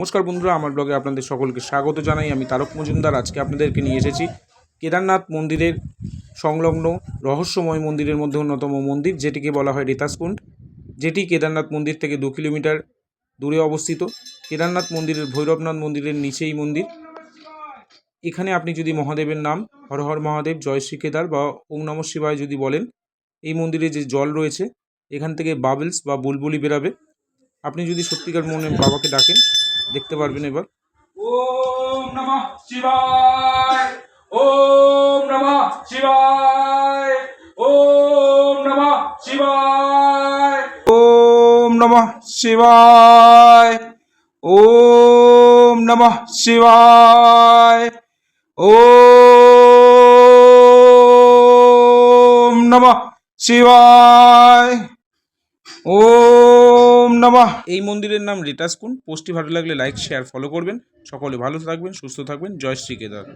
নমস্কার বন্ধুরা, আমার ব্লগে আপনাদের সকলকে স্বাগত জানাই। আমি তারক মজুমদার। আজকে আপনাদেরকে নিয়ে এসেছি কেদারনাথ মন্দিরের সংলগ্ন রহস্যময় মন্দিরের মধ্যে অন্যতম মন্দির, যেটিকে বলা হয় রেতাসকুণ্ড, যেটি কেদারনাথ মন্দির থেকে 2 কিলোমিটার দূরে অবস্থিত। কেদারনাথ মন্দিরের ভৈরবনাথ মন্দিরের নিচেই মন্দির। এখানে আপনি যদি মহাদেবের নাম হর হর মহাদেব, জয় শ্রী কেদার বা ওম নমঃ শিবায় যদি বলেন, এই মন্দিরে যে জল রয়েছে এখান থেকে বাবলস বা বুলবুলি বেরাবে। আপনি যদি সত্যিকার মনে বাবাকে ডাকেন দেখতে পারবেন। এবার ওম নমঃ শিবায়, ওম নমঃ শিবায়, ওম নমঃ শিবায়, ওম নমঃ শিবায়, ওম নমঃ শিবায়, ওম নমঃ শিবায়, ওম নমঃ। এই মন্দিরের নাম রেতাসকুণ্ড। পোস্টটি ভালো লাগলে লাইক, শেয়ার, ফলো করবেন। সকলে ভালো থাকবেন, সুস্থ থাকবেন। জয় শ্রী কেদার।